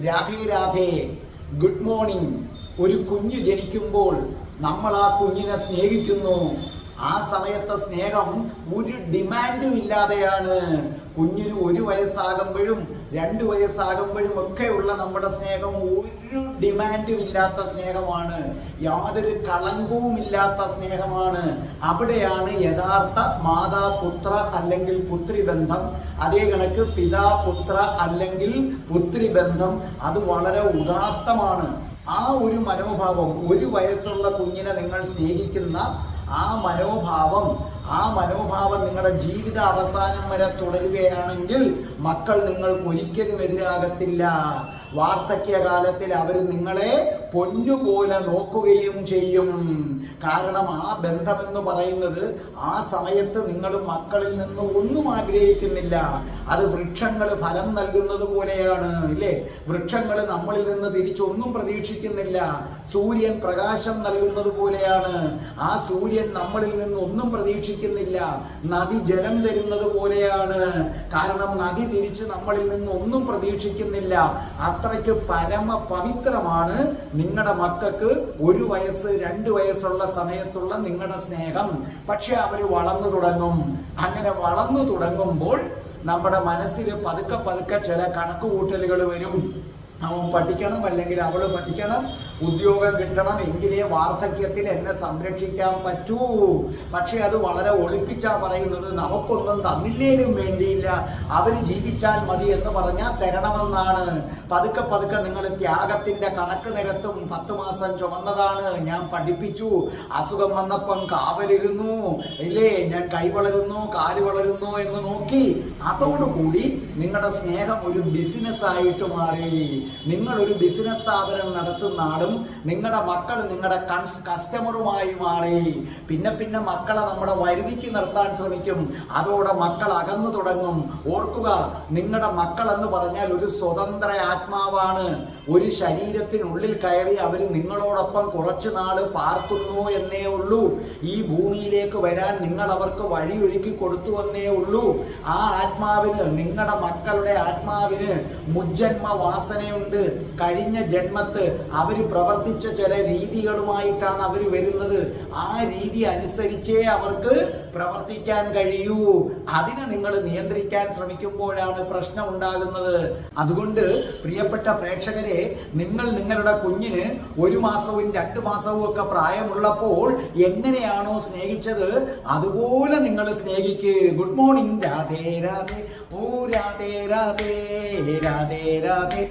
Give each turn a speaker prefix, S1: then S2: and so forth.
S1: Radhe Radhe. Good morning. ഒരു കുഞ്ഞ് ജനിക്കുമ്പോൾ നമ്മൾ ആ കുഞ്ഞിനെ സ്നേഹിക്കുന്നു. ആ സമയത്തെ സ്നേഹം ഒരു ഡിമാൻഡും ഇല്ലാതെയാണ്. കുഞ്ഞിന് 1 വയസ്സാകുമ്പോഴും 2 വയസ്സാകുമ്പോഴും ഒക്കെയുള്ള നമ്മുടെ സ്നേഹം ഒരു ഡിമാൻഡും ഇല്ലാത്ത സ്നേഹമാണ്. യാതൊരു കളങ്കവും ഇല്ലാത്ത സ്നേഹമാണ്. അവിടെയാണ് യഥാർത്ഥ മാതാപുത്ര അല്ലെങ്കിൽ പുത്രി ബന്ധം. അതേ കണക്ക് പിതാപുത്ര അല്ലെങ്കിൽ പുത്രി ബന്ധം അത് വളരെ ഉദാത്തമാണ്. ആ ഒരു മനോഭാവം, 1 വയസ്സുള്ള കുഞ്ഞിനെ നിങ്ങൾ സ്നേഹിക്കുന്ന ആ മനോഭാവം നിങ്ങളുടെ ജീവിത അവസാനം വരെ തുടരുകയാണെങ്കിൽ മക്കൾ നിങ്ങൾക്ക് ഒരിക്കലും എതിരാകത്തില്ല. വാർദ്ധക്യകാലത്തിൽ അവർ നിങ്ങളെ പൊന്നുപോലെ നോക്കുകയും ചെയ്യും. കാരണം ആ ബന്ധമെന്ന് പറയുന്നത് ആ സമയത്ത് നിങ്ങൾ മക്കളിൽ നിന്ന് ഒന്നും ആഗ്രഹിക്കുന്നില്ല. അത് വൃക്ഷങ്ങൾ ഫലം നൽകുന്നത് പോലെയാണ്, ഇല്ലേ? വൃക്ഷങ്ങൾ നമ്മളിൽ നിന്ന് തിരിച്ചൊന്നും പ്രതീക്ഷിക്കുന്നില്ല. സൂര്യൻ പ്രകാശം നൽകുന്നത് പോലെയാണ്. ആ സൂര്യൻ നമ്മളിൽ നിന്ന് ഒന്നും പ്രതീക്ഷിക്കുന്നില്ല. നദി ജലം തരുന്നത് പോലെയാണ്. കാരണം നദി തിരിച്ച് നമ്മളിൽ നിന്ന് ഒന്നും പ്രതീക്ഷിക്കുന്നില്ല. അത്രയ്ക്ക് പരമ പവിത്രമാണ് നിങ്ങളുടെ മക്കൾക്ക് 1 വയസ്സ് 2 വയസ്സുള്ള സമയത്തുള്ള നിങ്ങളുടെ സ്നേഹം. പക്ഷെ അവർ വളർന്നു തുടങ്ങും. അങ്ങനെ വളർന്നു തുടങ്ങുമ്പോൾ നമ്മുടെ മനസ്സിൽ പതുക്കെ പതുക്കെ ചില കണക്കുകൂട്ടലുകൾ വരും. അവൻ പഠിക്കണം, അല്ലെങ്കിൽ അവൾ പഠിക്കണം, ഉദ്യോഗം കിട്ടണം, എങ്കിലേ വാർദ്ധക്യത്തിൽ എന്നെ സംരക്ഷിക്കാൻ പറ്റൂ. പക്ഷെ അത് വളരെ ഒളിപ്പിച്ചാ പറയുന്നത്. നമുക്കൊന്നും തന്നില്ലേലും വേണ്ടിയില്ല, അവർ ജീവിച്ചാൽ മതി എന്ന് പറഞ്ഞാൽ തരണമെന്നാണ്. പതുക്കെ പതുക്കെ നിങ്ങൾ ത്യാഗത്തിന്റെ കണക്ക് നിരത്തും. 10 മാസം ചുമന്നതാണ്, ഞാൻ പഠിപ്പിച്ചു, അസുഖം വന്നപ്പം കാവലിരുന്നു, ഇല്ലേ, ഞാൻ കൈ വളരുന്നു കാല് വളരുന്നു എന്ന് നോക്കി. അതോടുകൂടി നിങ്ങളുടെ സ്നേഹം ഒരു ബിസിനസ് ആയിട്ട് മാറി. നിങ്ങൾ ഒരു ബിസിനസ് സ്ഥാപനം നടത്തുന്ന ആളും നിങ്ങളുടെ മക്കൾ നിങ്ങളുടെ കസ്റ്റമറുമായി മാറി. പിന്നെ മക്കളെ നമ്മുടെ വരുതിക്ക് നിർത്താൻ ശ്രമിക്കും. അതോടെ മക്കൾ അകന്നു തുടങ്ങും. ഓർക്കുക, നിങ്ങളുടെ മക്കൾ എന്ന് പറഞ്ഞാൽ ഒരു സ്വതന്ത്ര ആത്മാവാണ്. ഒരു ശരീരത്തിനുള്ളിൽ കയറി അവർ നിങ്ങളോടൊപ്പം കുറച്ചു നാള് പാർക്കുന്നു എന്നേ ഉള്ളൂ. ഈ ഭൂമിയിലേക്ക് വരാൻ നിങ്ങൾ അവർക്ക് വഴി ഒരുക്കി കൊടുത്തു എന്നേ ഉള്ളൂ. ആ ആത്മാവിന്, നിങ്ങളുടെ മക്കളുടെ ആത്മാവിന് മുജ്ജന്മ വാസനയുണ്ട്. കഴിഞ്ഞ ജന്മത്ത് അവർ പ്രവർത്തിച്ച ചില രീതികളുമായിട്ടാണ് അവർ വരുന്നത്. ആ രീതി അനുസരിച്ചേ അവർക്ക് പ്രവർത്തിക്കാൻ കഴിയൂ. അതിനെ നിങ്ങൾ നിയന്ത്രിക്കാൻ ശ്രമിക്കുമ്പോഴാണ് പ്രശ്നം ഉണ്ടാകുന്നത്. അതുകൊണ്ട് പ്രിയപ്പെട്ട പ്രേക്ഷകരെ, നിങ്ങൾ നിങ്ങളുടെ കുഞ്ഞിന് 1 മാസവും 2 മാസവും ഒക്കെ പ്രായമുള്ളപ്പോൾ എങ്ങനെയാണോ സ്നേഹിച്ചത് അതുപോലെ നിങ്ങൾ സ്നേഹിക്ക്. Good morning. രാധേ രാധേ. ഓ രാധേ രാധേ രാധേ രാധേ.